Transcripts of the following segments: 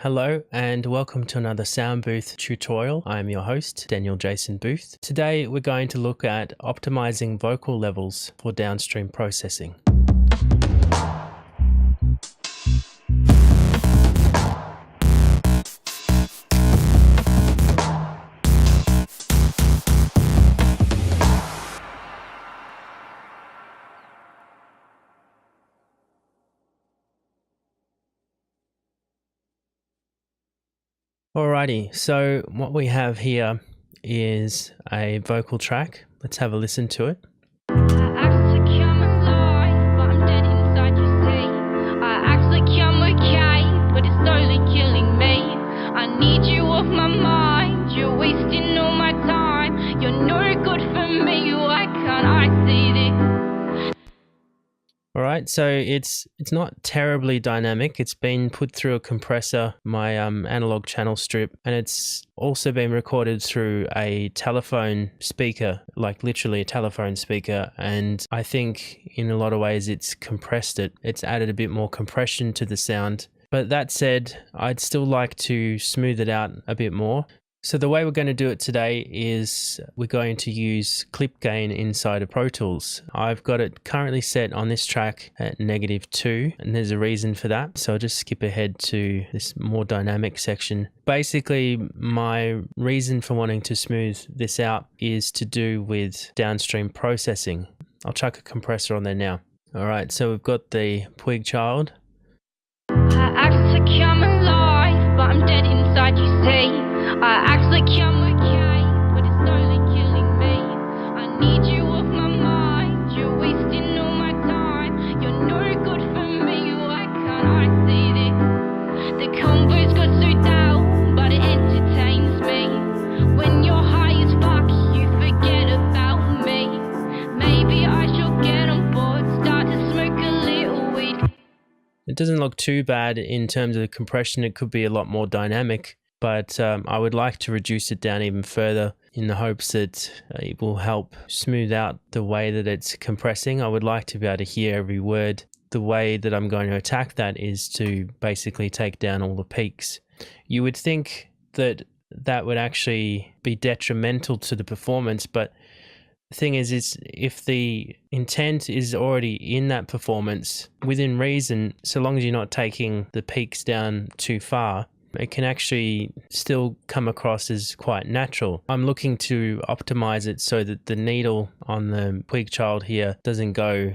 Hello and welcome to another sound booth tutorial. I'm your host, Daniel Jason Booth. Today we're going to look at optimizing vocal levels for downstream processing. Alrighty, so what we have here is a vocal track. Let's have a listen to it. Alright, so it's not terribly dynamic. It's been put through a compressor, my analog channel strip, and it's also been recorded through a telephone speaker, like literally a telephone speaker, and I think in a lot of ways it's compressed it. It's added a bit more compression to the sound. But that said, I'd still like to smooth it out a bit more. So the way we're going to do it today is we're going to use clip gain inside of Pro Tools. I've got it currently set on this track at -2, and there's a reason for that. So I'll just skip ahead to this more dynamic section. Basically, my reason for wanting to smooth this out is to do with downstream processing. I'll chuck a compressor on there now. All right, so we've got the Puig child. I act like I'm alive, but I'm dead inside, you say. I act like I'm okay, but it's slowly killing me. I need you off my mind, you're wasting all my time. You're no good for me, why can't I see this? The combo's got so down, but it entertains me. When you're high as fuck, you forget about me. Maybe I should get on board, start to smoke a little weed. It doesn't look too bad in terms of the compression. It could be a lot more dynamic, but I would like to reduce it down even further in the hopes that it will help smooth out the way that it's compressing. I would like to be able to hear every word. The way that I'm going to attack that is to basically take down all the peaks. You would think that that would actually be detrimental to the performance, but the thing is if the intent is already in that performance, within reason, so long as you're not taking the peaks down too far, it can actually still come across as quite natural. I'm looking to optimize it so that the needle on the Puig child here doesn't go,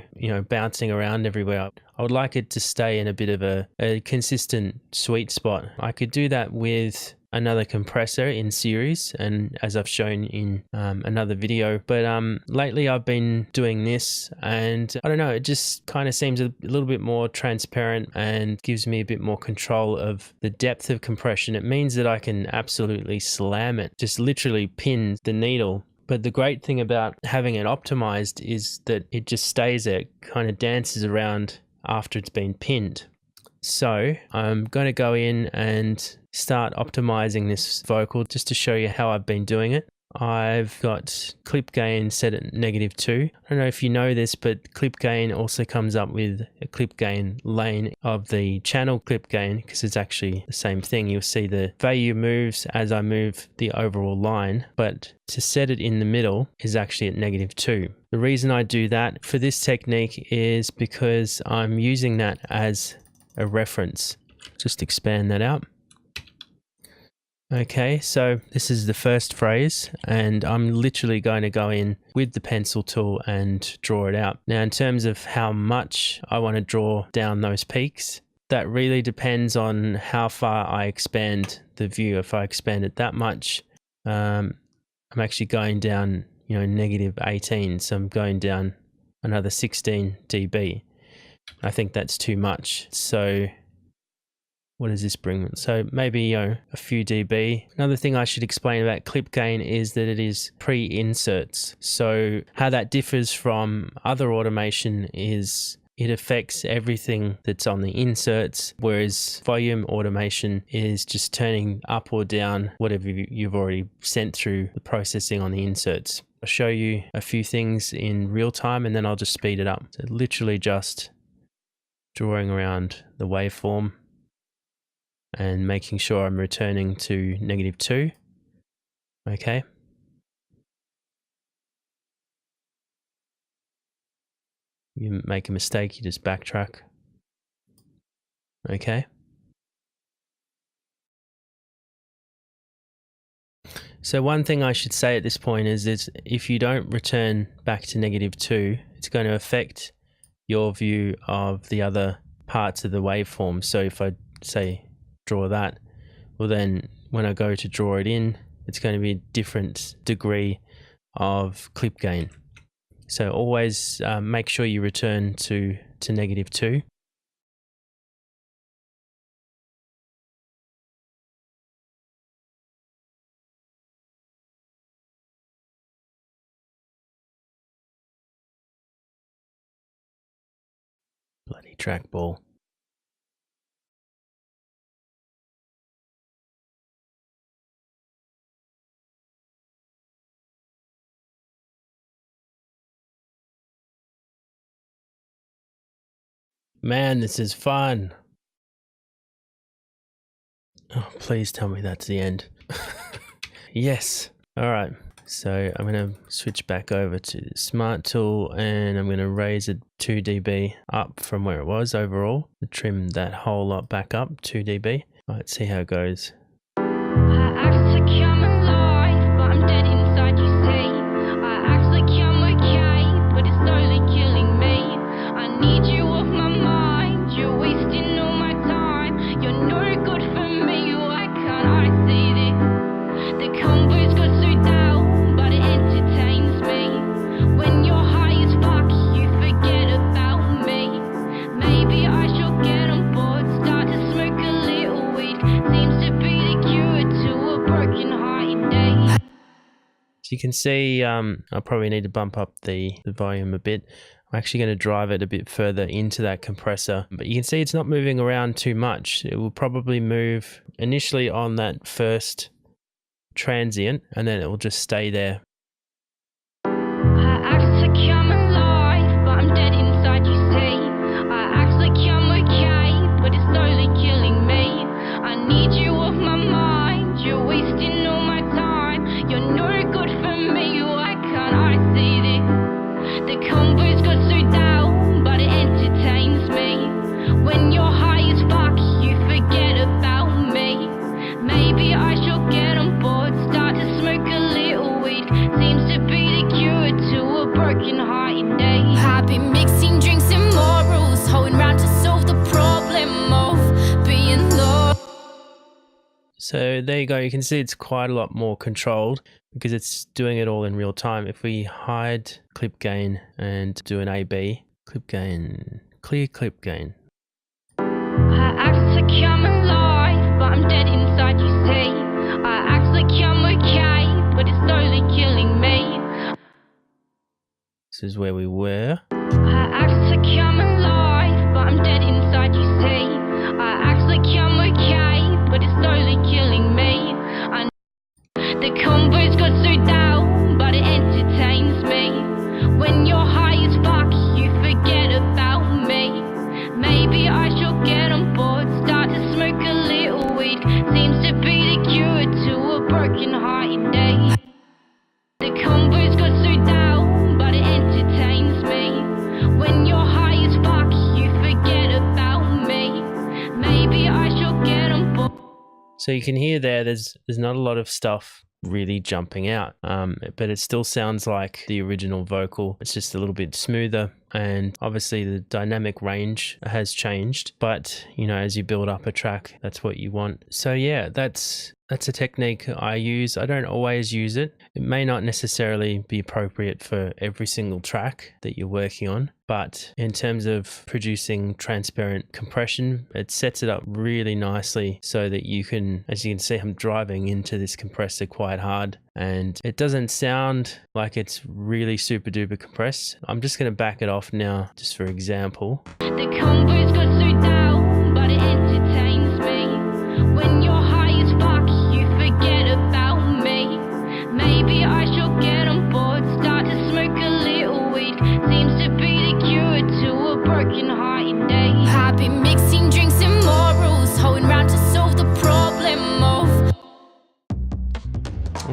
bouncing around everywhere. I would like it to stay in a bit of a consistent sweet spot. I could do that with another compressor in series, and as I've shown in another video, but lately I've been doing this, and I don't know, it just kind of seems a little bit more transparent and gives me a bit more control of the depth of compression. It means that I can absolutely slam it, just literally pin the needle. But the great thing about having it optimized is that it just stays there, kind of dances around after it's been pinned. So I'm going to go in and start optimizing this vocal just to show you how I've been doing it. I've got clip gain set at -2. I don't know if you know this, but clip gain also comes up with a clip gain lane of the channel clip gain, because it's actually the same thing. You'll see the value moves as I move the overall line, but to set it in the middle is actually at -2. The reason I do that for this technique is because I'm using that as a reference. Just expand that out. Okay, so this is the first phrase, and I'm literally going to go in with the pencil tool and draw it out. Now, in terms of how much I want to draw down those peaks, that really depends on how far I expand the view. If I expand it that much, I'm actually going down, -18, so I'm going down another 16 dB. I think that's too much. So what does this bring? So maybe a few dB. Another thing I should explain about clip gain is that it is pre-inserts. So how that differs from other automation is it affects everything that's on the inserts, whereas volume automation is just turning up or down whatever you've already sent through the processing on the inserts. I'll show you a few things in real time and then I'll just speed it up. So literally just drawing around the waveform. and making sure I'm returning to -2. Okay. You make a mistake, you just backtrack. Okay. So one thing I should say at this point is if you don't return back to -2, it's going to affect your view of the other parts of the waveform. So if I say draw that, well then when I go to draw it in, it's going to be a different degree of clip gain. So always make sure you return to -2. Bloody trackball. Man, this is fun. Oh, please tell me that's the end. Yes. All right. So I'm going to switch back over to the Smart Tool and I'm going to raise it 2 dB up from where it was overall. Trim that whole lot back up 2 dB. All right, see how it goes. I act like I'm alive, but I'm dead inside, you see. I act like I'm okay, but it's slowly killing me. I need you off my mind, you're wasting all my time. You're no good for me, why can't I see this? The combo's got so down, but it entertains me. When you're high as fuck, you forget about me. Maybe I should get on board, start to smoke a little weed. Seems to be the cure to a broken hearted day. So you can see I probably need to bump up the volume a bit. I'm actually going to drive it a bit further into that compressor, but you can see it's not moving around too much. It will probably move initially on that first transient and then it will just stay there. I act like I'm alive, but I'm dead inside, you see. I act like I'm okay, but it's slowly killing me. I need you off my mind, you're wasting all my time. You're no good for me, why can't I see this? The combo's got so down, but it entertains me. When you're high as fuck, you forget about me. Maybe I should get on board, start to smoke a little weed. Seems to be the cure to a broken hearted day. I've been mixing drinks and morals, holding round to solve the problem of being lost. So there you go. You can see it's quite a lot more controlled because it's doing it all in real time. If we hide clip gain and do an AB, clip gain, clear clip gain. I act like I'm alive, but I'm dead inside, you see. I act like I'm okay, but it's slowly killing me. This is where we were. I act like I'm alive, but I'm dead inside, you see. I act like I'm okay, but it's slowly killing me. The combo's got so down, but it entertains me. When you're high as fuck, you forget about me. Maybe I should get on board, start to smoke a little weed. Seems to be the cure to a broken hearted day. The combo's got so down, but it entertains me. When you're high as fuck, you forget about me. Maybe I should get on board. So you can hear there's not a lot of stuff really jumping out, but it still sounds like the original vocal. It's just a little bit smoother, and obviously the dynamic range has changed, but you know, as you build up a track, that's what you want. So yeah, that's a technique I use. I don't always use it. It may not necessarily be appropriate for every single track that you're working on, but in terms of producing transparent compression, it sets it up really nicely so that you can, as you can see, I'm driving into this compressor quite hard and it doesn't sound like it's really super duper compressed. I'm just going to back it off now, just for example. The combo's got so down, but it entertains me. When you're high as fuck, you forget about me. Maybe I should get on board, start to smoke a little weed. Seems to be the cure to a broken hearted day. I've been mixing drinks and morals, holding round to solve the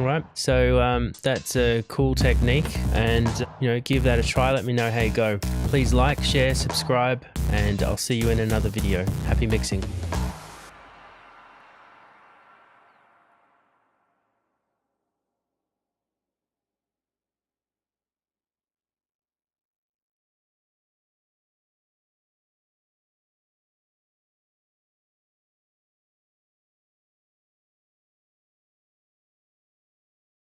All right, so that's a cool technique, and give that a try. Let me know how you go. Please like, share, subscribe, and I'll see you in another video. Happy mixing.